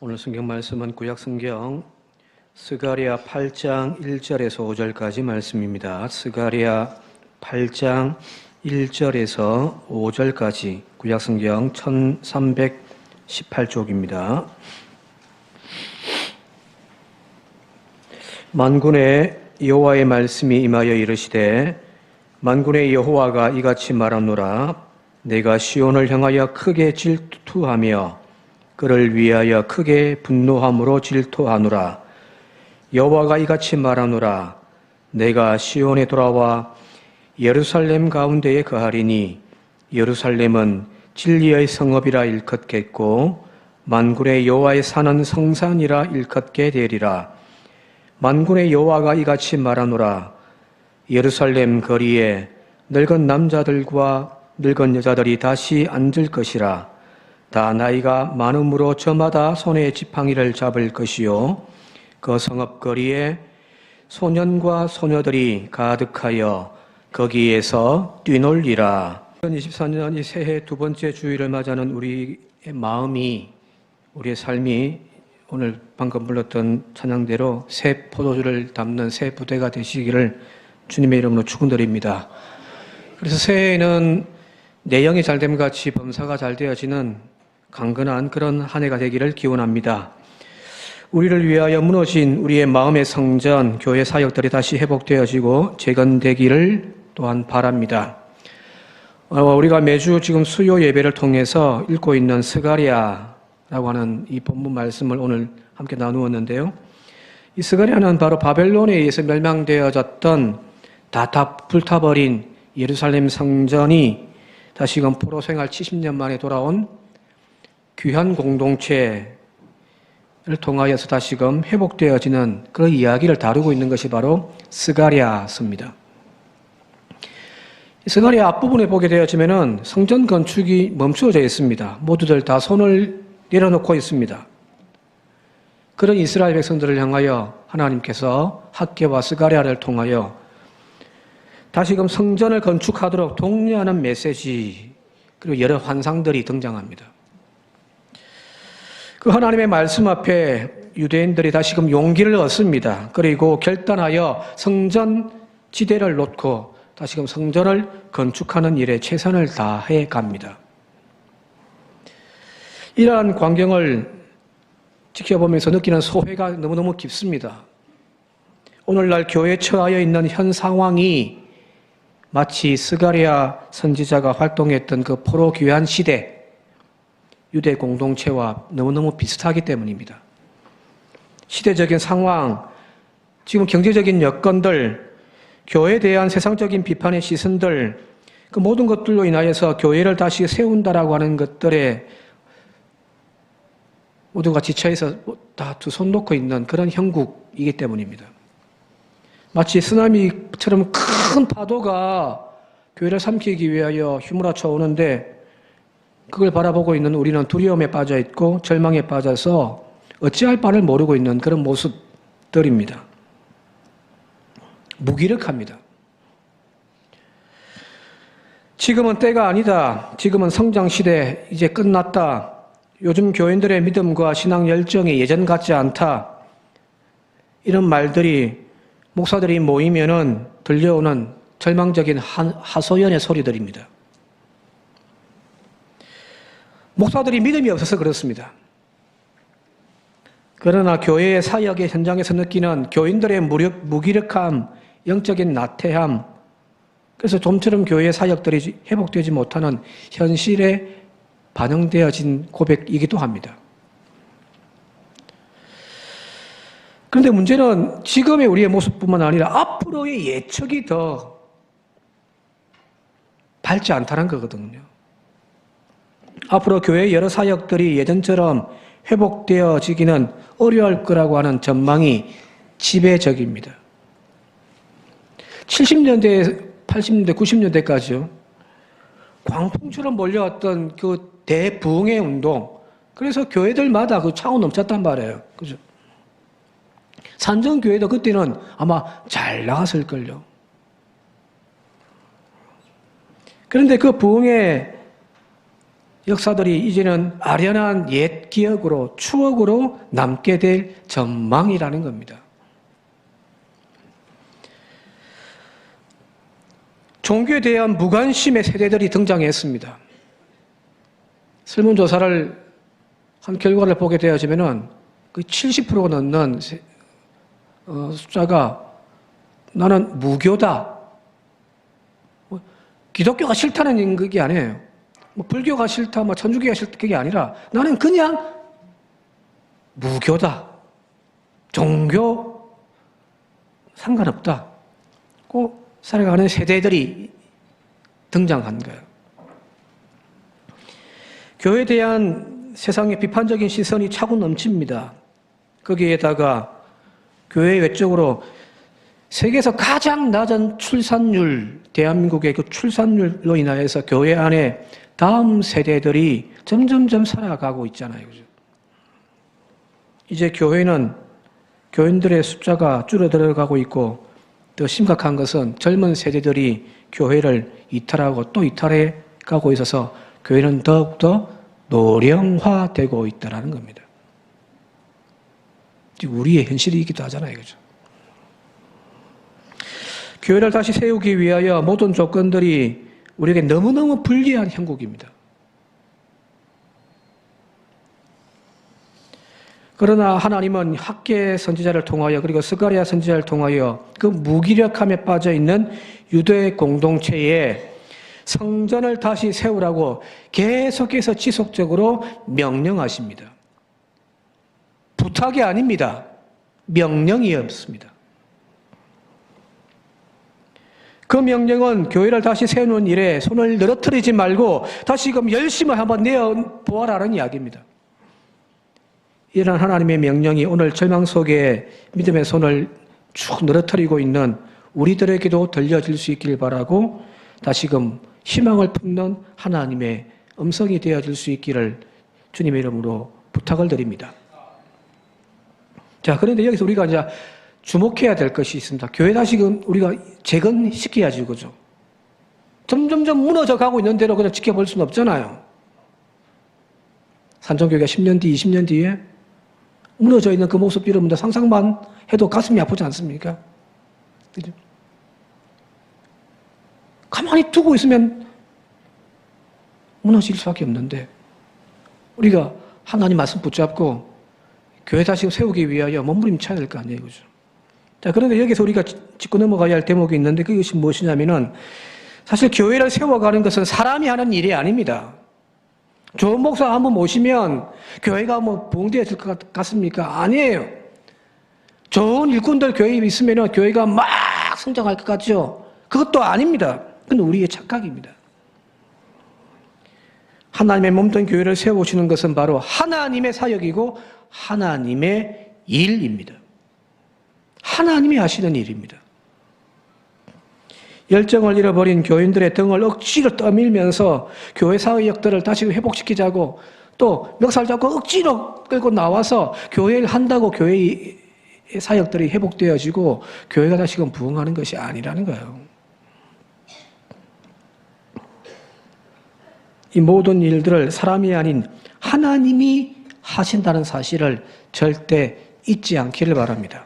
오늘 성경 말씀은 구약 성경 스가랴 8장 1절에서 5절까지 말씀입니다. 스가랴 8장 1절에서 5절까지 구약 성경 1318쪽입니다. 만군의 여호와의 말씀이 임하여 이르시되 만군의 여호와가 이같이 말하노라. 내가 시온을 향하여 크게 질투하며 그를 위하여 크게 분노함으로 질투하노라. 여호와가 이같이 말하노라. 내가 시온에 돌아와 예루살렘 가운데에 거하리니 예루살렘은 진리의 성읍이라 일컫겠고 만군의 여호와의 산은 성산이라 일컫게 되리라. 만군의 여호와가 이같이 말하노라. 예루살렘 거리에 늙은 남자들과 늙은 여자들이 다시 앉을 것이라. 다 나이가 많음으로 저마다 손에 지팡이를 잡을 것이요 그 성읍 거리에 소년과 소녀들이 가득하여 거기에서 뛰놀리라. 2024년 이 새해 두 번째 주일을 맞이하는 우리의 마음이, 우리의 삶이 오늘 방금 불렀던 찬양대로 새 포도주를 담는 새 부대가 되시기를 주님의 이름으로 축원드립니다. 그래서 새해에는 내영이 잘됨 같이 범사가 잘 되어지는 강건한 그런 한 해가 되기를 기원합니다. 우리를 위하여 무너진 우리의 마음의 성전, 교회 사역들이 다시 회복되어지고 재건되기를 또한 바랍니다. 우리가 매주 지금 수요 예배를 통해서 읽고 있는 스가랴라고 하는 이 본문 말씀을 오늘 함께 나누었는데요. 이 스가랴는 바로 바벨론에 의해서 멸망되어졌던 다 불타버린 예루살렘 성전이 다시금 포로 생활 70년 만에 돌아온 귀한 공동체를 통하여서 다시금 회복되어지는 그런 이야기를 다루고 있는 것이 바로 스가랴서입니다. 스가랴 앞부분에 보게 되어지면은 성전 건축이 멈추어져 있습니다. 모두들 다 손을 내려놓고 있습니다. 그런 이스라엘 백성들을 향하여 하나님께서 학개와 스가랴를 통하여 다시금 성전을 건축하도록 독려하는 메시지 그리고 여러 환상들이 등장합니다. 그 하나님의 말씀 앞에 유대인들이 다시금 용기를 얻습니다. 그리고 결단하여 성전 지대를 놓고 다시금 성전을 건축하는 일에 최선을 다해 갑니다. 이러한 광경을 지켜보면서 느끼는 소회가 너무너무 깊습니다. 오늘날 교회에 처하여 있는 현 상황이 마치 스가랴 선지자가 활동했던 그 포로 귀환 시대 유대 공동체와 너무너무 비슷하기 때문입니다. 시대적인 상황, 지금 경제적인 여건들, 교회에 대한 세상적인 비판의 시선들, 그 모든 것들로 인하여서 교회를 다시 세운다라고 하는 것들에 모두가 지쳐있어 다 두 손 놓고 있는 그런 형국이기 때문입니다. 마치 쓰나미처럼 큰 파도가 교회를 삼키기 위하여 휘몰아쳐 오는데 그걸 바라보고 있는 우리는 두려움에 빠져 있고 절망에 빠져서 어찌할 바를 모르고 있는 그런 모습들입니다. 무기력합니다. 지금은 때가 아니다. 지금은 성장시대 이제 끝났다. 요즘 교인들의 믿음과 신앙 열정이 예전 같지 않다. 이런 말들이 목사들이 모이면은 들려오는 절망적인 하소연의 소리들입니다. 목사들이 믿음이 없어서 그렇습니다. 그러나 교회의 사역의 현장에서 느끼는 교인들의 무기력함, 영적인 나태함, 그래서 좀처럼 교회의 사역들이 회복되지 못하는 현실에 반영되어진 고백이기도 합니다. 그런데 문제는 지금의 우리의 모습뿐만 아니라 앞으로의 예측이 더 밝지 않다는 거거든요. 앞으로 교회의 여러 사역들이 예전처럼 회복되어지기는 어려울 거라고 하는 전망이 지배적입니다. 70년대, 80년대, 90년대까지요. 광풍처럼 몰려왔던 그 대부흥의 운동. 그래서 교회들마다 그 차고 넘쳤단 말이에요. 그죠? 산정교회도 그때는 아마 잘 나갔을걸요. 그런데 그 부흥의 역사들이 이제는 아련한 옛 기억으로, 추억으로 남게 될 전망이라는 겁니다. 종교에 대한 무관심의 세대들이 등장했습니다. 설문조사를 한 결과를 보게 되어지면은 그 70%가 넘는 숫자가 나는 무교다. 기독교가 싫다는 그게 아니에요. 불교가 싫다, 천주교가 싫다, 그게 아니라 나는 그냥 무교다. 종교 상관없다. 꼭 살아가는 세대들이 등장한 거예요. 교회에 대한 세상의 비판적인 시선이 차고 넘칩니다. 거기에다가 교회 외적으로 세계에서 가장 낮은 출산율, 대한민국의 그 출산율로 인하여서 교회 안에 다음 세대들이 점점점 살아가고 있잖아요. 그죠? 이제 교인들의 숫자가 줄어들어가고 있고, 더 심각한 것은 젊은 세대들이 교회를 이탈하고 또 이탈해 가고 있어서 교회는 더욱더 노령화되고 있다는 겁니다. 우리의 현실이기도 하잖아요. 그죠? 교회를 다시 세우기 위하여 모든 조건들이 우리에게 너무너무 불리한 형국입니다. 그러나 하나님은 학개 선지자를 통하여, 그리고 스가랴 선지자를 통하여 그 무기력함에 빠져있는 유대 공동체에 성전을 다시 세우라고 계속해서 지속적으로 명령하십니다. 부탁이 아닙니다. 명령이었습니다. 그 명령은 교회를 다시 세우는 일에 손을 늘어뜨리지 말고 다시금 열심히 한번 내어보아라는 이야기입니다. 이런 하나님의 명령이 오늘 절망 속에 믿음의 손을 쭉 늘어뜨리고 있는 우리들에게도 들려질 수 있길 바라고, 다시금 희망을 품는 하나님의 음성이 되어질 수 있기를 주님의 이름으로 부탁을 드립니다. 자, 그런데 여기서 우리가 이제 주목해야 될 것이 있습니다. 교회 다시금 우리가 재건시켜야지, 그죠? 점점점 무너져 가고 있는 대로 그냥 지켜볼 수는 없잖아요. 산정교회가 10년 뒤, 20년 뒤에 무너져 있는 그 모습 여러분들 상상만 해도 가슴이 아프지 않습니까? 그죠? 가만히 두고 있으면 무너질 수밖에 없는데, 우리가 하나님 말씀 붙잡고 교회 다시 세우기 위하여 몸부림쳐야 될 거 아니에요. 그죠? 자, 그런데 여기서 우리가 짚고 넘어가야 할 대목이 있는데, 그것이 무엇이냐면은, 사실 교회를 세워가는 것은 사람이 하는 일이 아닙니다. 좋은 목사 한번 모시면 교회가 부흥되어질 것 같습니까? 아니에요. 좋은 일꾼들 교회에 있으면 교회가 막 성장할 것 같죠? 그것도 아닙니다. 그건 우리의 착각입니다. 하나님의 몸된 교회를 세우시는 것은 바로 하나님의 사역이고 하나님의 일입니다. 하나님이 하시는 일입니다. 열정을 잃어버린 교인들의 등을 억지로 떠밀면서 교회 사역들을 다시 회복시키자고, 또 멱살 잡고 억지로 끌고 나와서 교회를 한다고 교회의 사역들이 회복되어지고 교회가 다시금 부흥하는 것이 아니라는 거예요. 이 모든 일들을 사람이 아닌 하나님이 하신다는 사실을 절대 잊지 않기를 바랍니다.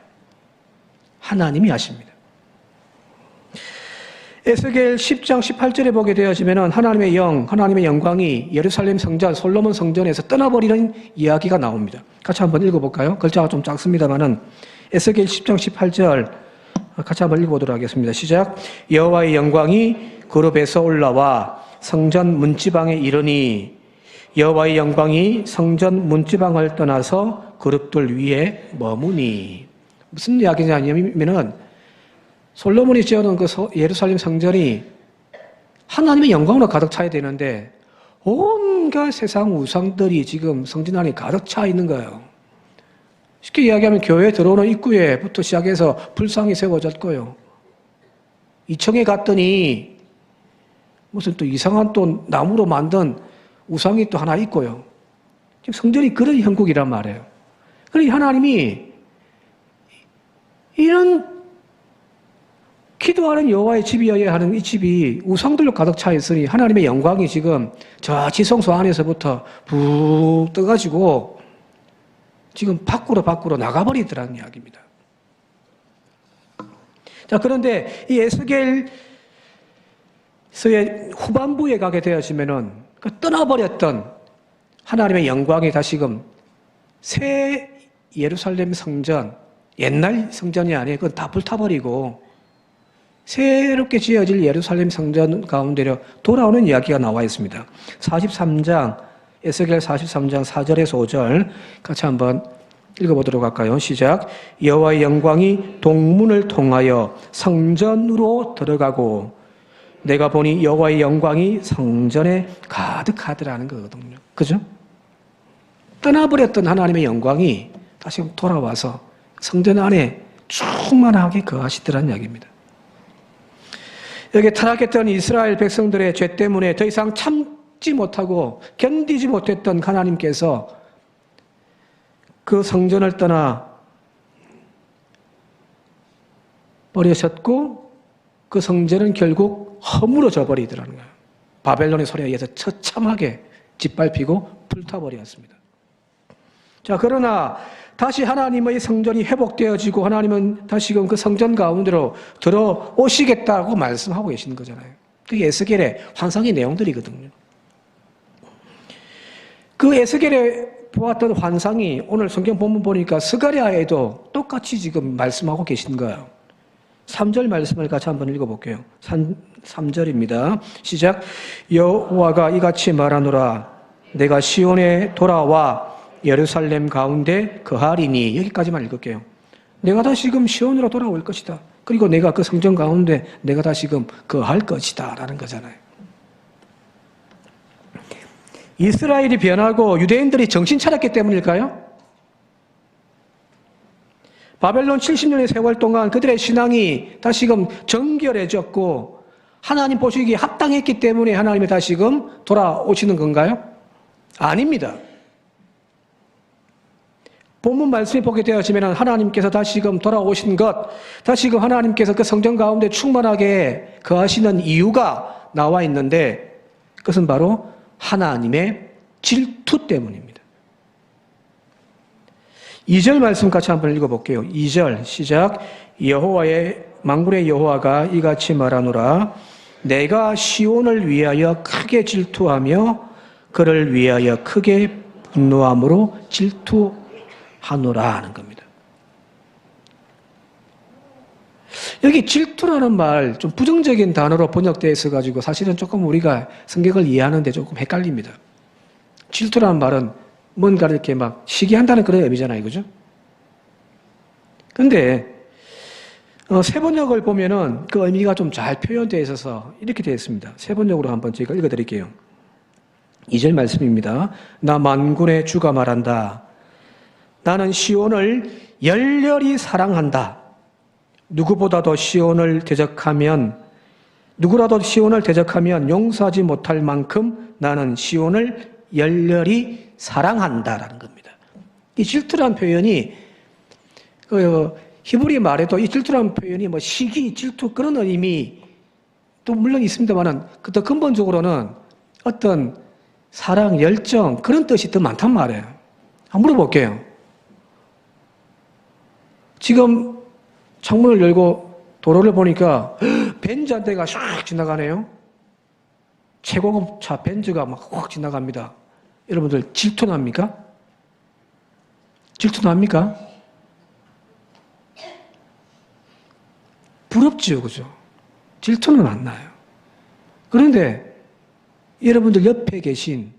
하나님이 하십니다. 에스겔 10장 18절에 보게 되어지면 하나님의 영광이 예루살렘 성전, 솔로몬 성전에서 떠나버리는 이야기가 나옵니다. 같이 한번 읽어볼까요? 글자가 좀 작습니다만은 에스겔 10장 18절 같이 한번 읽어보도록 하겠습니다. 시작. 여호와의 영광이 그룹에서 올라와 성전 문지방에 이르니, 여호와의 영광이 성전 문지방을 떠나서 그룹들 위에 머무니. 무슨 이야기냐면은 솔로몬이 지어놓은 그 예루살렘 성전이 하나님의 영광으로 가득 차야 되는데 온갖 세상 우상들이 지금 성전 안에 가득 차 있는 거예요. 쉽게 이야기하면 교회에 들어오는 입구에부터 시작해서 불상이 세워졌고요. 2층에 갔더니 무슨 또 이상한 또 나무로 만든 우상이 또 하나 있고요. 지금 성전이 그런 형국이란 말이에요. 그러니 하나님이 이런 기도하는 여호와의 집이어야 하는 이 집이 우상들로 가득 차 있으니 하나님의 영광이 지금 저 지성소 안에서부터 붕 떠가지고 지금 밖으로 나가버리더라는 이야기입니다. 자, 그런데 이 에스겔서의 후반부에 가게 되어지면은 그 떠나버렸던 하나님의 영광이 다시금 새 예루살렘 성전, 옛날 성전이 아니에요. 그건 다 불타버리고 새롭게 지어질 예루살렘 성전 가운데로 돌아오는 이야기가 나와 있습니다. 43장, 에스겔 43장 4절에서 5절 같이 한번 읽어보도록 할까요? 시작. 여호와의 영광이 동문을 통하여 성전으로 들어가고 내가 보니 여호와의 영광이 성전에 가득하더라는 거거든요. 그죠? 떠나버렸던 하나님의 영광이 다시 돌아와서 성전 안에 충만하게 거하시더라는 이야기입니다. 여기 타락했던 이스라엘 백성들의 죄 때문에 더 이상 참지 못하고 견디지 못했던 하나님께서 그 성전을 떠나 버리셨고 그 성전은 결국 허물어져 버리더라는 거예요. 바벨론의 소리에 의해서 처참하게 짓밟히고 불타버렸습니다. 자, 그러나 다시 하나님의 성전이 회복되어지고 하나님은 다시금 그 성전 가운데로 들어오시겠다고 말씀하고 계시는 거잖아요. 그게 에스겔의 환상의 내용들이거든요. 그 에스겔에 보았던 환상이 오늘 성경 본문 보니까 스가랴에도 똑같이 지금 말씀하고 계신 거예요. 3절 말씀을 같이 한번 읽어볼게요. 3절입니다. 시작. 여호와가 이같이 말하노라. 내가 시온에 돌아와 예루살렘 가운데 거하리니. 여기까지만 읽을게요. 내가 다시금 시온으로 돌아올 것이다. 그리고 내가 그 성전 가운데 내가 다시금 거할 것이다 라는 거잖아요. 이스라엘이 변하고 유대인들이 정신 차렸기 때문일까요? 바벨론 70년의 세월 동안 그들의 신앙이 다시금 정결해졌고 하나님 보시기에 합당했기 때문에 하나님이 다시금 돌아오시는 건가요? 아닙니다. 본문 말씀이 보게 되어지면 하나님께서 다시금 돌아오신 것, 다시금 하나님께서 그 성전 가운데 충만하게 거하시는 이유가 나와 있는데 그것은 바로 하나님의 질투 때문입니다. 2절 말씀 같이 한번 읽어볼게요. 2절 시작. 여호와의 만군의 여호와가 이같이 말하노라. 내가 시온을 위하여 크게 질투하며 그를 위하여 크게 분노함으로 질투하노라 하는 겁니다. 여기 질투라는 말 좀 부정적인 단어로 번역되어 있어가지고 사실은 조금 우리가 성경을 이해하는데 조금 헷갈립니다. 질투라는 말은 뭔가를 이렇게 막 시기한다는 그런 의미잖아요. 그죠? 근데 세번역을 보면은 그 의미가 좀 잘 표현되어 있어서 이렇게 되어 있습니다. 세번역으로 한번 제가 읽어드릴게요. 2절 말씀입니다. 나 만군의 주가 말한다. 나는 시온을 열렬히 사랑한다. 누구라도 시온을 대적하면 용서하지 못할 만큼 나는 시온을 열렬히 사랑한다라는 겁니다. 이 질투라는 표현이 히브리 말에도 이 질투라는 표현이 뭐 시기, 질투 그런 의미 또 물론 있습니다만은 더 근본적으로는 어떤 사랑, 열정 그런 뜻이 더 많단 말이에요. 한번 물어볼게요. 지금 창문을 열고 도로를 보니까 벤츠 한 대가 샥 지나가네요. 최고급 차 벤츠가 막 확 지나갑니다. 여러분들 질투납니까? 질투납니까? 부럽지요, 그죠? 질투는 안 나요. 그런데 여러분들 옆에 계신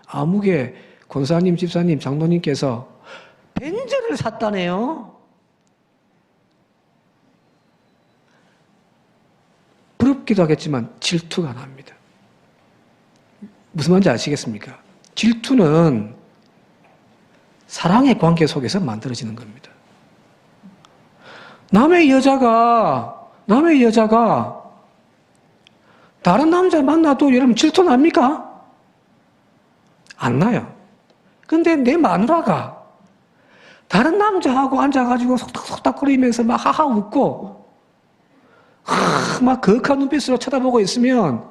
아무개 권사님, 집사님, 장로님께서 벤츠를 샀다네요. 부럽기도 하겠지만 질투가 납니다. 무슨 말인지 아시겠습니까? 질투는 사랑의 관계 속에서 만들어지는 겁니다. 남의 여자가 다른 남자 만나도 여러분 질투 납니까? 안 나요. 근데 내 마누라가 다른 남자하고 앉아가지고 속닥속닥거리면서 막 하하 웃고 막 거역한 눈빛으로 쳐다보고 있으면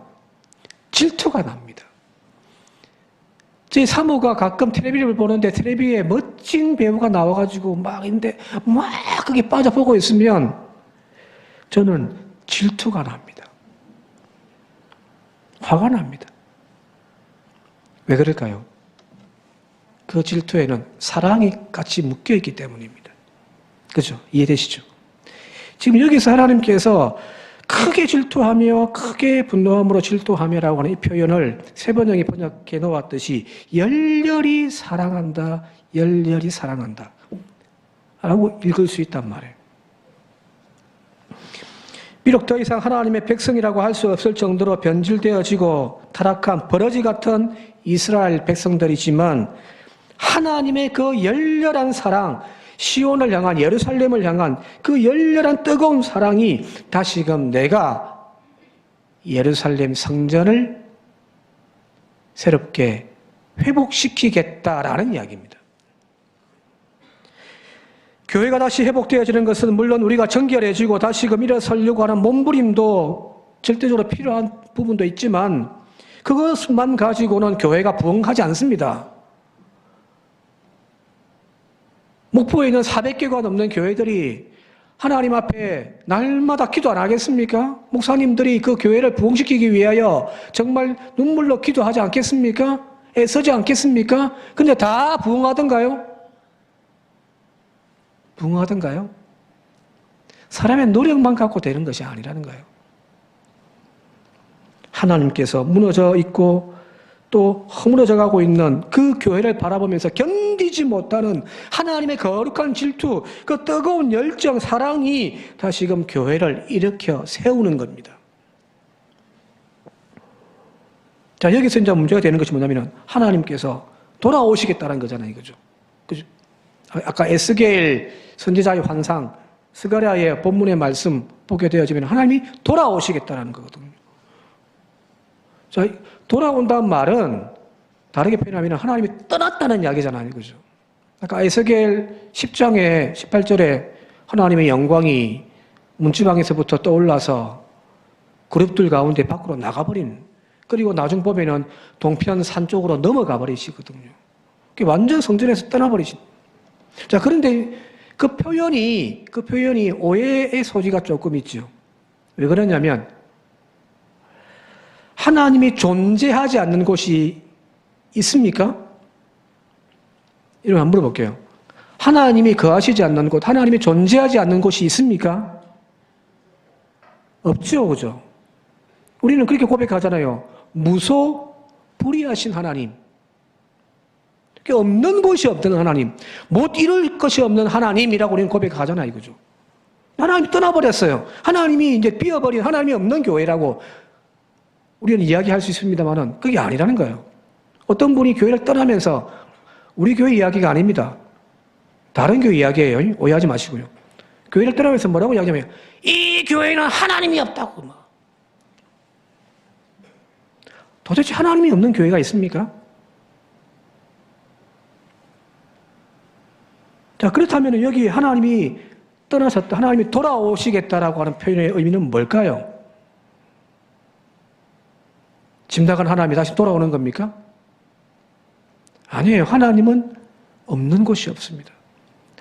질투가 납니다. 제 사모가 가끔 텔레비전을 보는데 텔레비에 멋진 배우가 나와가지고 막 있는데 막 거기 빠져보고 있으면 저는 질투가 납니다. 화가 납니다. 왜 그럴까요? 그 질투에는 사랑이 같이 묶여있기 때문입니다. 그죠? 이해되시죠? 지금 여기서 하나님께서 크게 질투하며 크게 분노함으로 질투하며라고 하는 이 표현을 세번역이 번역해 놓았듯이 열렬히 사랑한다, 열렬히 사랑한다 라고 읽을 수 있단 말이에요. 비록 더 이상 하나님의 백성이라고 할 수 없을 정도로 변질되어지고 타락한 버러지 같은 이스라엘 백성들이지만 하나님의 그 열렬한 사랑, 시온을 향한, 예루살렘을 향한 그 열렬한 뜨거운 사랑이 다시금 내가 예루살렘 성전을 새롭게 회복시키겠다라는 이야기입니다. 교회가 다시 회복되어지는 것은 물론 우리가 정결해지고 다시금 일어서려고 하는 몸부림도 절대적으로 필요한 부분도 있지만 그것만 가지고는 교회가 부흥하지 않습니다. 목포에 있는 400개가 넘는 교회들이 하나님 앞에 날마다 기도 안 하겠습니까? 목사님들이 그 교회를 부흥시키기 위하여 정말 눈물로 기도하지 않겠습니까? 애쓰지 않겠습니까? 근데 다 부흥하던가요? 부흥하던가요? 사람의 노력만 갖고 되는 것이 아니라는 거예요. 하나님께서 무너져 있고 또 허물어져 가고 있는 그 교회를 바라보면서 견디지 못하는 하나님의 거룩한 질투, 그 뜨거운 열정, 사랑이 다시금 교회를 일으켜 세우는 겁니다. 자, 여기서 이제 문제가 되는 것이 뭐냐면 하나님께서 돌아오시겠다는 거잖아요, 이거죠. 그죠? 아까 에스겔 선지자의 환상, 스가랴의 본문의 말씀 보게 되어지면 하나님이 돌아오시겠다는 거거든요. 자, 돌아온다는 말은 다르게 표현하면 하나님이 떠났다는 이야기잖아요. 그죠? 아까 에스겔 10장에 18절에 하나님의 영광이 문지방에서부터 떠올라서 그룹들 가운데 밖으로 나가버린, 그리고 나중 보면은 동편 산 쪽으로 넘어가 버리시거든요. 완전 성전에서 떠나버리신. 자, 그런데 그 표현이 오해의 소지가 조금 있죠. 왜 그러냐면 하나님이 존재하지 않는 곳이 있습니까? 이런 한번 물어볼게요. 하나님이 거하시지 않는 곳, 하나님이 존재하지 않는 곳이 있습니까? 없죠, 그죠? 우리는 그렇게 고백하잖아요. 무소 불의하신 하나님. 없는 곳이 없는 하나님, 못 이룰 것이 없는 하나님이라고 우리는 고백하잖아요, 그죠? 하나님이 떠나버렸어요. 하나님이 이제 비어버린 하나님이 없는 교회라고 우리는 이야기할 수 있습니다만은 그게 아니라는 거예요. 어떤 분이 교회를 떠나면서 우리 교회 이야기가 아닙니다. 다른 교회 이야기예요. 오해하지 마시고요. 교회를 떠나면서 뭐라고 이야기하면 이 교회는 하나님이 없다고 막. 도대체 하나님이 없는 교회가 있습니까? 자, 그렇다면 여기 하나님이 떠나셨다, 하나님이 돌아오시겠다라고 하는 표현의 의미는 뭘까요? 짐 나간 하나님이 다시 돌아오는 겁니까? 아니에요. 하나님은 없는 곳이 없습니다.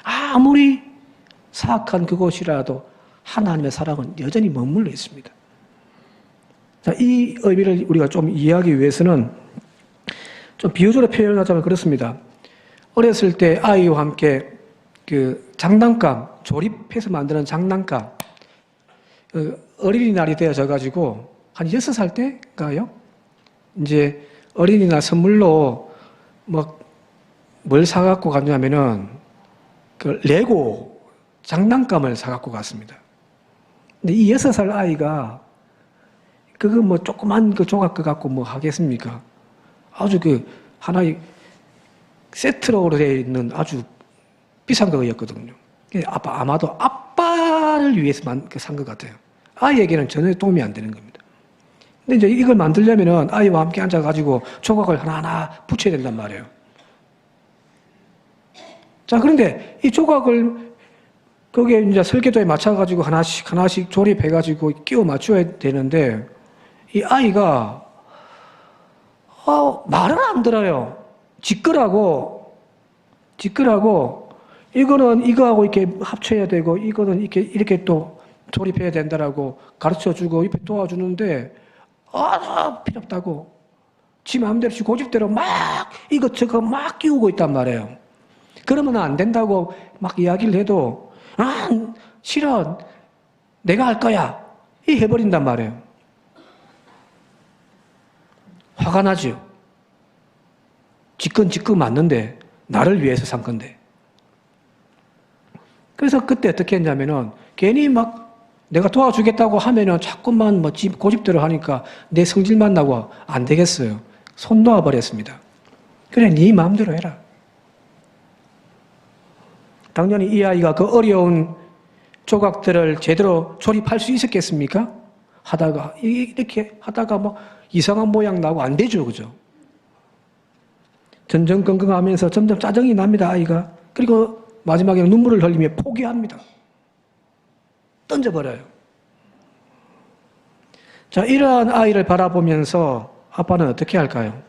아무리 사악한 그곳이라도 하나님의 사랑은 여전히 머물러 있습니다. 자, 이 의미를 우리가 좀 이해하기 위해서는 좀 비유적으로 표현하자면 그렇습니다. 어렸을 때 아이와 함께 그 장난감, 조립해서 만드는 장난감, 어린이날이 되어져가지고 한 6살 때인가요? 이제 어린이날 선물로 뭘 사갖고 갔냐면은 그 레고 장난감을 사갖고 갔습니다. 근데 이 6살 아이가 그거 조그만 그 조각 거 갖고 뭐 하겠습니까? 아주 그 하나의 세트로 되어 있는 아주 비싼 거였거든요. 아마도 아빠를 위해서 산 것 같아요. 아이에게는 전혀 도움이 안 되는 겁니다. 근데 이제 이걸 만들려면은 아이와 함께 앉아가지고 조각을 하나하나 붙여야 된단 말이에요. 자, 그런데 이 조각을 거기에 이제 설계도에 맞춰가지고 하나씩 조립해가지고 끼워 맞춰야 되는데, 이 아이가, 말을 안 들어요. 지끄라고, 이거는 이거하고 이렇게 합쳐야 되고, 이거는 이렇게 또 조립해야 된다라고 가르쳐 주고, 옆에 도와주는데, 필요 없다고. 지 마음대로, 지 고집대로 막 이것저것 막 끼우고 있단 말이에요. 그러면 안 된다고 막 이야기를 해도, 싫어. 내가 할 거야. 이 해버린단 말이에요. 화가 나죠. 지건 맞는데, 나를 위해서 산 건데. 그래서 그때 어떻게 했냐면은, 괜히 막 내가 도와주겠다고 하면은 자꾸만 뭐 고집대로 하니까 내 성질만 나고 안 되겠어요. 손 놓아버렸습니다. 그래, 네 마음대로 해라. 당연히 이 아이가 그 어려운 조각들을 제대로 조립할 수 있었겠습니까? 이렇게 하다가 뭐 이상한 모양 나고 안 되죠, 그죠? 전전긍긍하면서 점점 짜증이 납니다, 아이가. 그리고 마지막에 눈물을 흘리며 포기합니다. 던져버려요. 자, 이러한 아이를 바라보면서 아빠는 어떻게 할까요?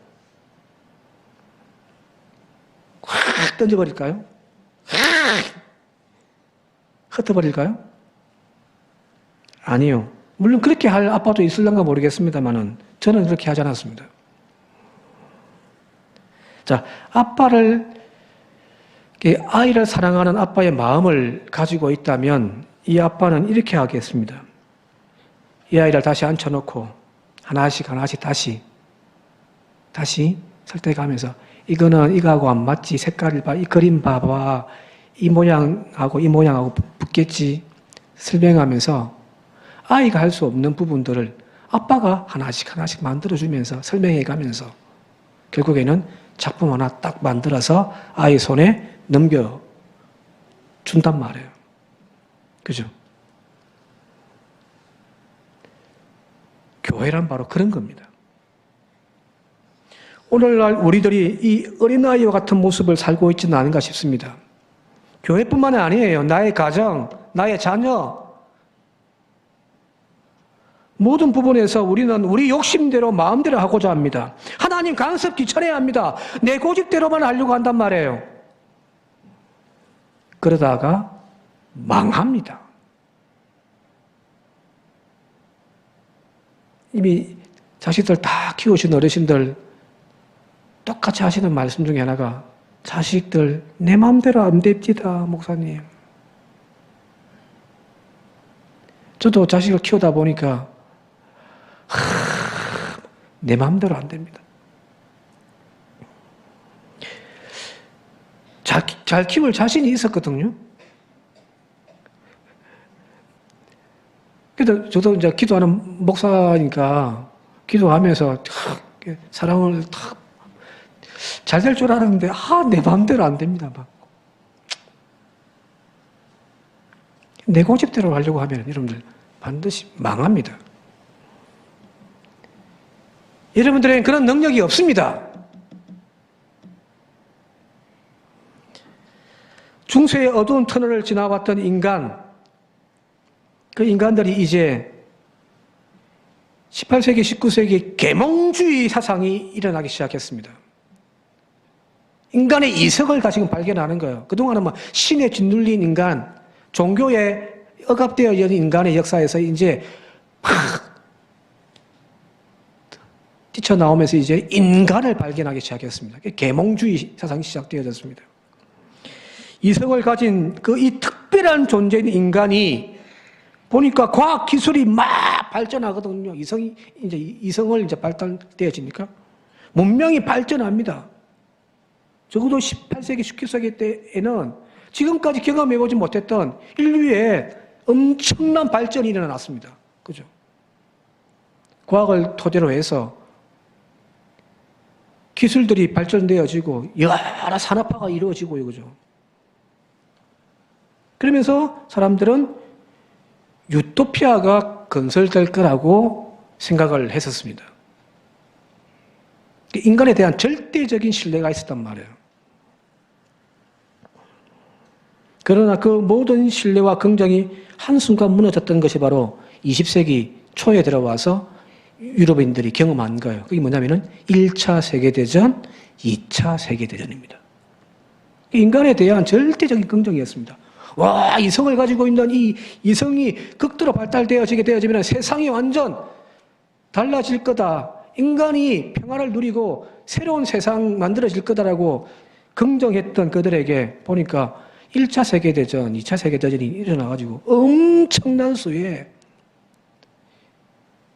확 던져버릴까요? 흩어버릴까요? 아니요. 물론 그렇게 할 아빠도 있을런가 모르겠습니다만은 저는 그렇게 하지 않았습니다. 자, 아이를 사랑하는 아빠의 마음을 가지고 있다면 이 아빠는 이렇게 하겠습니다. 이 아이를 다시 앉혀놓고 하나씩 다시 설득하면서 이거는 이거하고 안 맞지. 색깔을 봐. 이 그림 봐봐. 이 모양하고 붙겠지. 설명하면서 아이가 할 수 없는 부분들을 아빠가 하나씩 만들어주면서 설명해가면서 결국에는 작품 하나 딱 만들어서 아이 손에 넘겨준단 말이에요. 그죠? 교회란 바로 그런 겁니다. 오늘날 우리들이 이 어린아이와 같은 모습을 살고 있지는 않은가 싶습니다. 교회뿐만 아니에요. 나의 가정, 나의 자녀, 모든 부분에서 우리는 우리 욕심대로 마음대로 하고자 합니다. 하나님 간섭 귀천해야 합니다. 내 고집대로만 하려고 한단 말이에요. 그러다가 망합니다. 이미 자식들 다 키우신 어르신들 똑같이 하시는 말씀 중에 하나가 자식들 내 마음대로 안 됩니다, 목사님. 저도 자식을 키우다 보니까 내 마음대로 안 됩니다. 잘 키울 자신이 있었거든요. 그래도 저도 이제 기도하는 목사니까 기도하면서 사랑을 잘 될 줄 알았는데 내 마음대로 안 됩니다. 막. 내 고집대로 하려고 하면 여러분들 반드시 망합니다. 여러분들에겐 그런 능력이 없습니다. 중세의 어두운 터널을 지나왔던 인간, 그 인간들이 이제 18세기, 19세기 계몽주의 사상이 일어나기 시작했습니다. 인간의 이성을 다시 발견하는 거예요. 그동안은 뭐 신에 짓눌린 인간, 종교에 억압되어 있는 인간의 역사에서 이제 막 뛰쳐나오면서 이제 인간을 발견하기 시작했습니다. 계몽주의 사상이 시작되어졌습니다. 이성을 가진 이 특별한 존재인 인간이 보니까 과학 기술이 막 발전하거든요. 이성을 이제 발달되어지니까 문명이 발전합니다. 적어도 18세기, 19세기 때에는 지금까지 경험해보지 못했던 인류의 엄청난 발전이 일어났습니다. 그죠? 과학을 토대로 해서 기술들이 발전되어지고 여러 산업화가 이루어지고요. 그죠? 그러면서 사람들은 유토피아가 건설될 거라고 생각을 했었습니다. 인간에 대한 절대적인 신뢰가 있었단 말이에요. 그러나 그 모든 신뢰와 긍정이 한순간 무너졌던 것이 바로 20세기 초에 들어와서 유럽인들이 경험한 거예요. 그게 뭐냐면은 1차 세계대전, 2차 세계대전입니다. 인간에 대한 절대적인 긍정이었습니다. 와, 이성을 가지고 있는 이 이성이 극도로 발달되어지게 되어지면 세상이 완전 달라질 거다. 인간이 평화를 누리고 새로운 세상 만들어질 거다라고 긍정했던 그들에게 보니까 1차 세계대전, 2차 세계대전이 일어나가지고 엄청난 수의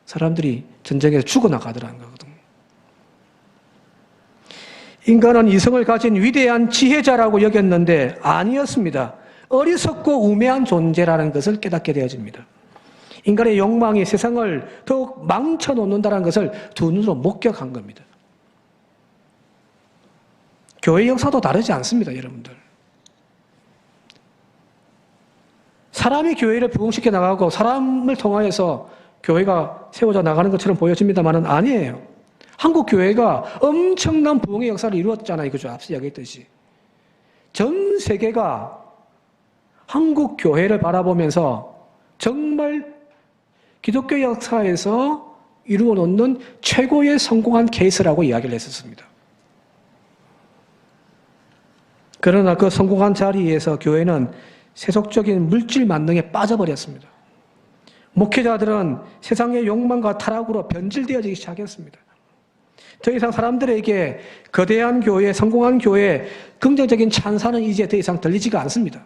사람들이 전쟁에서 죽어나가더라는 거거든요. 인간은 이성을 가진 위대한 지혜자라고 여겼는데 아니었습니다. 어리석고 우매한 존재라는 것을 깨닫게 되어집니다. 인간의 욕망이 세상을 더욱 망쳐놓는다는 것을 두 눈으로 목격한 겁니다. 교회 역사도 다르지 않습니다, 여러분들. 사람이 교회를 부흥시켜 나가고 사람을 통하여서 교회가 세워져 나가는 것처럼 보여집니다만은 아니에요. 한국 교회가 엄청난 부흥의 역사를 이루었잖아요. 그죠? 앞서 이야기했듯이. 전 세계가 한국 교회를 바라보면서 정말 기독교 역사에서 이루어 놓는 최고의 성공한 케이스라고 이야기를 했었습니다. 그러나 그 성공한 자리에서 교회는 세속적인 물질 만능에 빠져버렸습니다. 목회자들은 세상의 욕망과 타락으로 변질되어지기 시작했습니다. 더 이상 사람들에게 거대한 교회, 성공한 교회, 긍정적인 찬사는 이제 더 이상 들리지가 않습니다.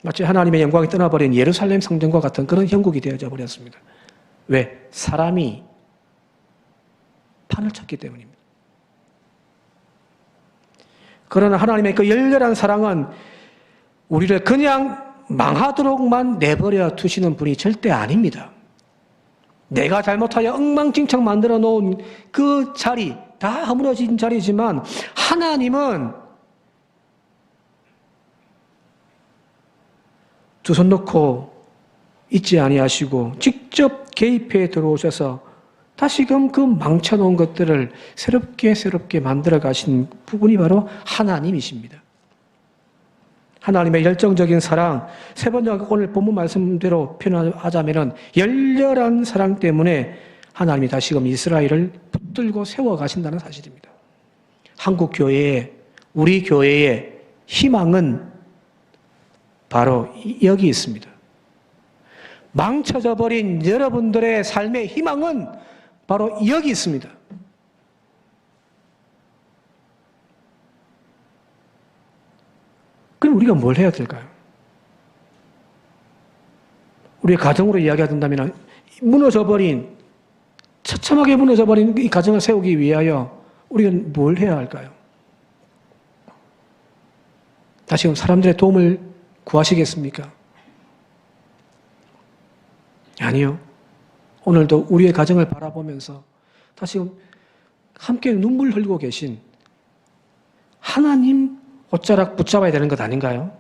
마치 하나님의 영광이 떠나버린 예루살렘 성전과 같은 그런 형국이 되어져 버렸습니다. 왜? 사람이 판을 쳤기 때문입니다. 그러나 하나님의 그 열렬한 사랑은 우리를 그냥 망하도록만 내버려 두시는 분이 절대 아닙니다. 내가 잘못하여 엉망진창 만들어 놓은 그 자리, 다 허물어진 자리지만 하나님은 두 손 놓고 있지 아니하시고 직접 개입해 들어오셔서 다시금 그 망쳐놓은 것들을 새롭게 만들어 가신 부분이 바로 하나님이십니다. 하나님의 열정적인 사랑, 세 번째 오늘 본문 말씀대로 표현하자면 열렬한 사랑 때문에 하나님이 다시금 이스라엘을 붙들고 세워 가신다는 사실입니다. 한국 교회의, 우리 교회의 희망은 바로 여기 있습니다. 망쳐져 버린 여러분들의 삶의 희망은 바로 여기 있습니다. 그럼 우리가 뭘 해야 될까요? 우리의 가정으로 이야기한다면 처참하게 무너져버린 이 가정을 세우기 위하여 우리가 뭘 해야 할까요? 다시금 사람들의 도움을 구하시겠습니까? 아니요. 오늘도 우리의 가정을 바라보면서 다시금 함께 눈물 흘리고 계신 하나님 옷자락 붙잡아야 되는 것 아닌가요?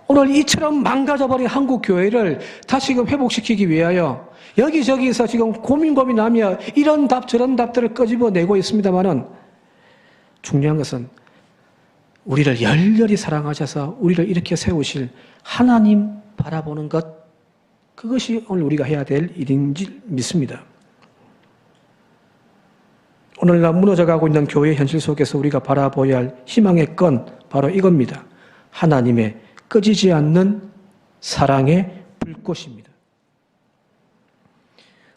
오늘 이처럼 망가져버린 한국 교회를 다시금 회복시키기 위하여 여기저기서 지금 고민하며 이런 답 저런 답들을 끄집어내고 있습니다만은 중요한 것은 우리를 열렬히 사랑하셔서 우리를 이렇게 세우실 하나님 바라보는 것, 그것이 오늘 우리가 해야 될 일인지 믿습니다. 오늘날 무너져가고 있는 교회의 현실 속에서 우리가 바라보아야 할 희망의 건 바로 이겁니다. 하나님의 꺼지지 않는 사랑의 불꽃입니다.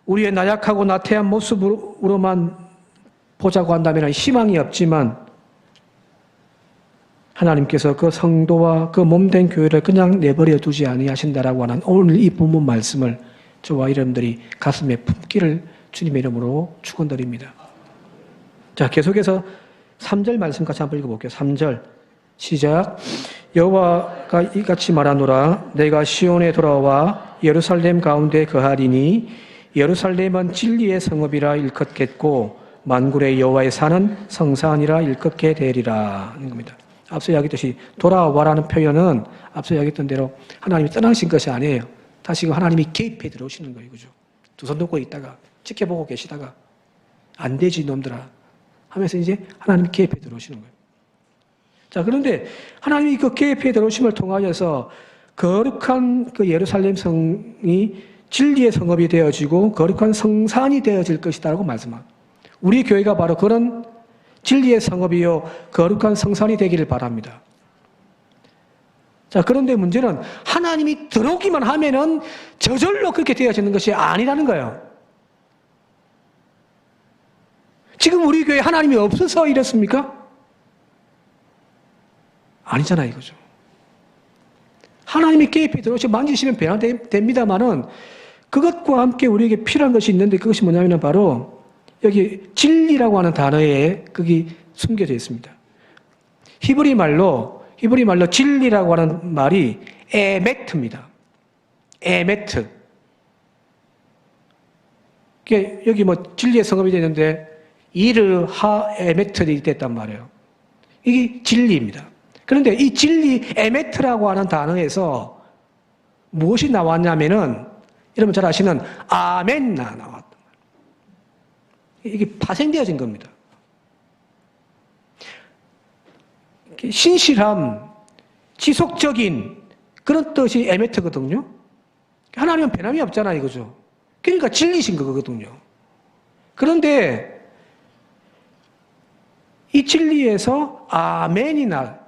우리의 나약하고 나태한 모습으로만 보자고 한다면 희망이 없지만 하나님께서 그 성도와 그 몸된 교회를 그냥 내버려 두지 아니하신다라고 하는 오늘 이 본문 말씀을 저와 여러분들이 가슴에 품기를 주님의 이름으로 축원드립니다. 자, 계속해서 3절 말씀 같이 한번 읽어볼게요. 3절 시작. 여호와가 이같이 말하노라. 내가 시온에 돌아와 예루살렘 가운데 거하리니 예루살렘은 진리의 성읍이라 일컫겠고 만군의 여호와의 산은 성산이라 일컫게 되리라 하는 겁니다. 앞서 이야기했듯이 돌아와라는 표현은 앞서 이야기했던 대로 하나님이 떠나신 것이 아니에요. 다시금 하나님이 개입해 들어오시는 거예요. 그죠? 두 손 놓고 있다가 지켜보고 계시다가 안 되지 놈들아. 하면서 이제 하나님이 개입해 들어오시는 거예요. 자, 그런데 하나님이 그 개입해 들어오심을 통하여서 거룩한 그 예루살렘 성이 진리의 성읍이 되어지고 거룩한 성산이 되어질 것이다라고 말씀합니다. 우리 교회가 바로 그런 진리의 성읍이요 거룩한 성산이 되기를 바랍니다. 자, 그런데 문제는 하나님이 들어오기만 하면은 저절로 그렇게 되어지는 것이 아니라는 거예요. 지금 우리 교회에 하나님이 없어서 이렇습니까? 아니잖아요, 이거죠. 하나님이 개입이 들어오시고 만지시면 변화됩니다만은 그것과 함께 우리에게 필요한 것이 있는데 그것이 뭐냐면 바로 여기 진리라고 하는 단어에 거기 숨겨져 있습니다. 히브리 말로 진리라고 하는 말이 에메트입니다. 에메트. 여기 뭐 진리의 성읍이 되는데 이르 하 에메트이 됐단 말이에요. 이게 진리입니다. 그런데 이 진리 에메트라고 하는 단어에서 무엇이 나왔냐면은 여러분 잘 아시는 아멘나 나왔단 말이에요. 이게 파생되어진 겁니다. 신실함, 지속적인 그런 뜻이 에메트거든요. 하나님은 변함이 없잖아요, 이거죠. 그러니까 진리신 거거든요. 그런데 이 진리에서 아멘이나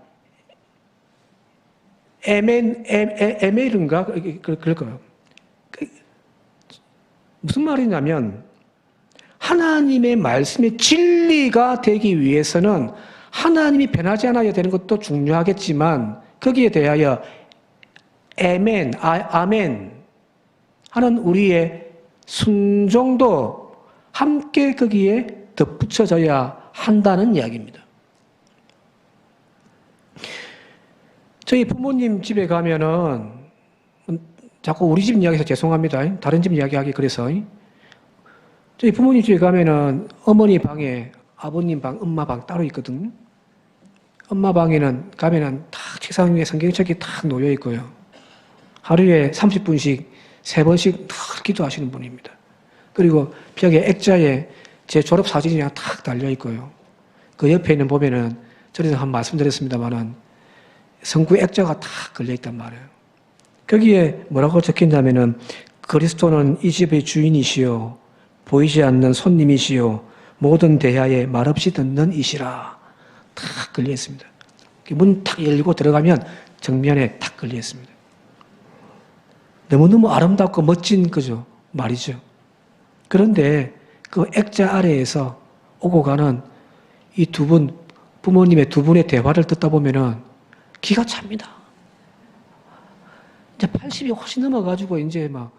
에멜인가 그럴 거예요. 무슨 말이냐면 하나님의 말씀의 진리가 되기 위해서는 하나님이 변하지 않아야 되는 것도 중요하겠지만 거기에 대하여 아멘 하는 우리의 순종도 함께 거기에 덧붙여져야 한다는 이야기입니다. 저희 부모님 집에 가면은 자꾸 우리 집 이야기해서 죄송합니다. 다른 집 이야기하기 그래서 저희 부모님 집에 가면은 어머니 방에 아버님 방, 엄마 방 따로 있거든요. 엄마 방에는 가면은 딱 책상 위에 성경책이 딱 놓여 있고요. 하루에 30분씩 3번씩 딱 기도하시는 분입니다. 그리고 벽에 액자에 제 졸업 사진이 딱 달려 있고요. 그 옆에는 보면은 전에도 한 말씀드렸습니다만은 성구 액자가 딱 걸려 있단 말이에요. 거기에 뭐라고 적혀있냐면은 그리스도는 이 집의 주인이시요 보이지 않는 손님이시요 모든 대하에 말없이 듣는 이시라 딱 걸려 있습니다. 문 탁 열고 들어가면 정면에 탁 걸려 있습니다. 너무너무 아름답고 멋진 거죠. 말이죠. 그런데 그 액자 아래에서 오고 가는 이 두 분, 부모님의 두 분의 대화를 듣다 보면은 기가 찹니다. 이제 80이 훨씬 넘어가지고 이제 막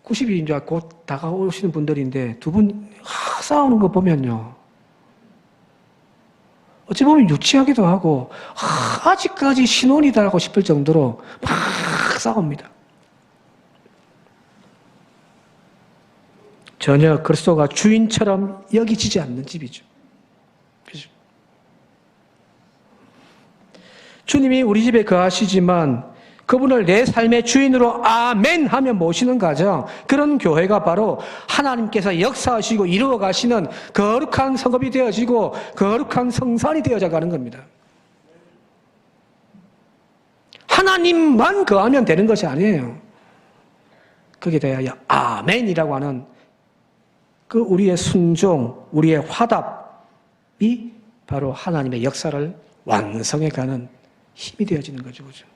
90이 이제 곧 다가오시는 분들인데 두 분 싸우는 거 보면요. 어찌 보면 유치하기도 하고 아직까지 신혼이다라고 싶을 정도로 막 싸웁니다. 전혀 그리스도가 주인처럼 여기지지 않는 집이죠. 그죠? 주님이 우리 집에 거하시지만 그분을 내 삶의 주인으로 아멘 하며 모시는 가정, 그런 교회가 바로 하나님께서 역사하시고 이루어 가시는 거룩한 성읍이 되어지고 거룩한 성산이 되어져 가는 겁니다. 하나님만 거하면 되는 것이 아니에요. 거기에 대하여 아멘이라고 하는 그 우리의 순종, 우리의 화답이 바로 하나님의 역사를 완성해 가는 힘이 되어지는 거죠. 그죠?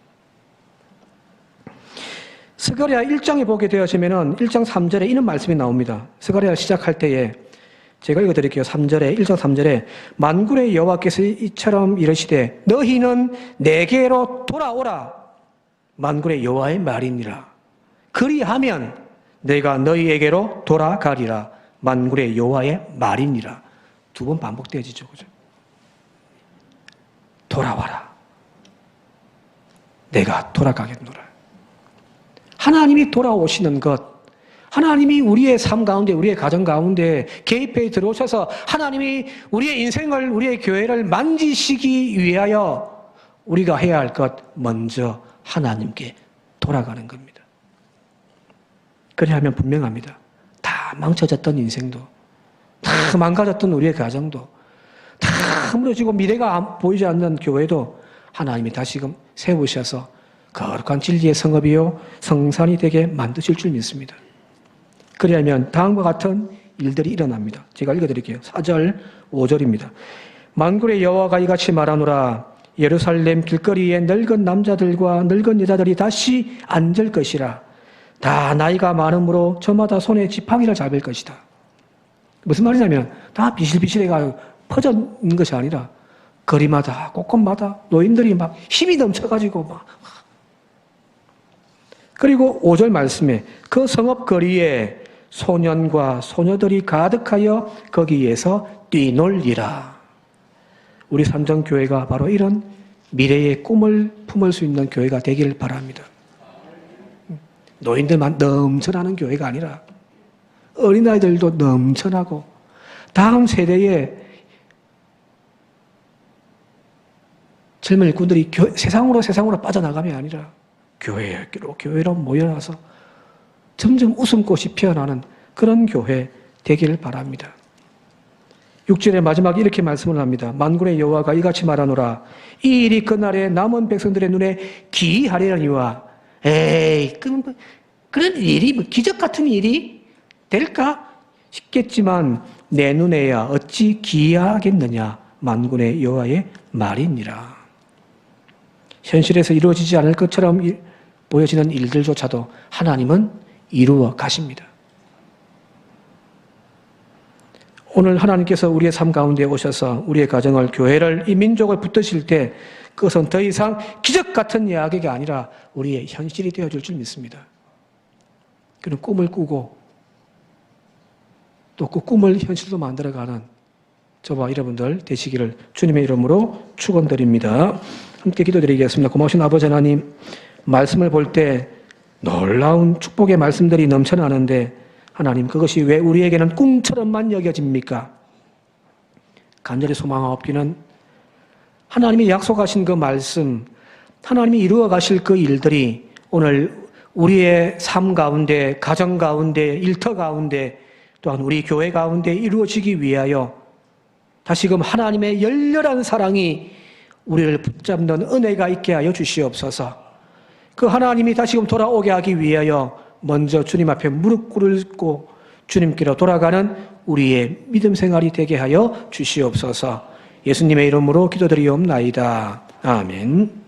스가랴 1장에 보게 되어지면은 1장 3절에 이런 말씀이 나옵니다. 스가랴 시작할 때에 제가 읽어드릴게요. 3절에 1장 3절에 만군의 여호와께서 이처럼 이르시되 너희는 내게로 돌아오라 만군의 여호와의 말이니라 그리하면 내가 너희에게로 돌아가리라 만군의 여호와의 말이니라. 두 번 반복되어지죠. 그죠? 돌아와라. 내가 돌아가겠노라. 하나님이 돌아오시는 것, 하나님이 우리의 삶 가운데, 우리의 가정 가운데 개입해 들어오셔서 하나님이 우리의 인생을, 우리의 교회를 만지시기 위하여 우리가 해야 할 것, 먼저 하나님께 돌아가는 겁니다. 그래야 하면 분명합니다. 다 망쳐졌던 인생도, 다 망가졌던 우리의 가정도, 무너지고 미래가 보이지 않는 교회도 하나님이 다시금 세우셔서 거룩한 진리의 성읍이요 성산이 되게 만드실 줄 믿습니다. 그리하면 다음과 같은 일들이 일어납니다. 제가 읽어드릴게요. 4절 5절입니다. 만군의 여호와가 이같이 말하노라. 예루살렘 길거리에 늙은 남자들과 늙은 여자들이 다시 앉을 것이라. 다 나이가 많으므로 저마다 손에 지팡이를 잡을 것이다. 무슨 말이냐면 다 비실비실해가 퍼져 있는 것이 아니라 거리마다 곳곳마다 노인들이 막 힘이 넘쳐가지고 막. 그리고 5절 말씀에 그 성읍 거리에 소년과 소녀들이 가득하여 거기에서 뛰놀리라. 우리 삼정교회가 바로 이런 미래의 꿈을 품을 수 있는 교회가 되길 바랍니다. 노인들만 넘쳐나는 교회가 아니라 어린아이들도 넘쳐나고 다음 세대에 젊은 일꾼들이 세상으로 빠져나감이 아니라 교회로 모여나서 점점 웃음꽃이 피어나는 그런 교회 되기를 바랍니다. 6절의 마지막에 이렇게 말씀을 합니다. 만군의 여호와가 이같이 말하노라. 이 일이 그날에 남은 백성들의 눈에 기이하려니와. 에이, 그런 일이, 기적 같은 일이 될까 싶겠지만 내 눈에야 어찌 기이하겠느냐. 만군의 여호와의 말이니라. 현실에서 이루어지지 않을 것처럼 보여지는 일들조차도 하나님은 이루어 가십니다. 오늘 하나님께서 우리의 삶 가운데 오셔서 우리의 가정을, 교회를, 이 민족을 붙드실 때 그것은 더 이상 기적 같은 이야기가 아니라 우리의 현실이 되어줄 줄 믿습니다. 그런 꿈을 꾸고 또 그 꿈을 현실로 만들어가는 저와 여러분들 되시기를 주님의 이름으로 축원드립니다. 함께 기도드리겠습니다. 고마우신 아버지 하나님, 말씀을 볼 때 놀라운 축복의 말씀들이 넘쳐나는데 하나님, 그것이 왜 우리에게는 꿈처럼만 여겨집니까? 간절히 소망하옵기는 하나님이 약속하신 그 말씀, 하나님이 이루어 가실 그 일들이 오늘 우리의 삶 가운데, 가정 가운데, 일터 가운데, 또한 우리 교회 가운데 이루어지기 위하여 다시금 하나님의 열렬한 사랑이 우리를 붙잡는 은혜가 있게 하여 주시옵소서. 그 하나님이 다시금 돌아오게 하기 위하여 먼저 주님 앞에 무릎 꿇고 주님께로 돌아가는 우리의 믿음 생활이 되게 하여 주시옵소서. 예수님의 이름으로 기도드리옵나이다. 아멘.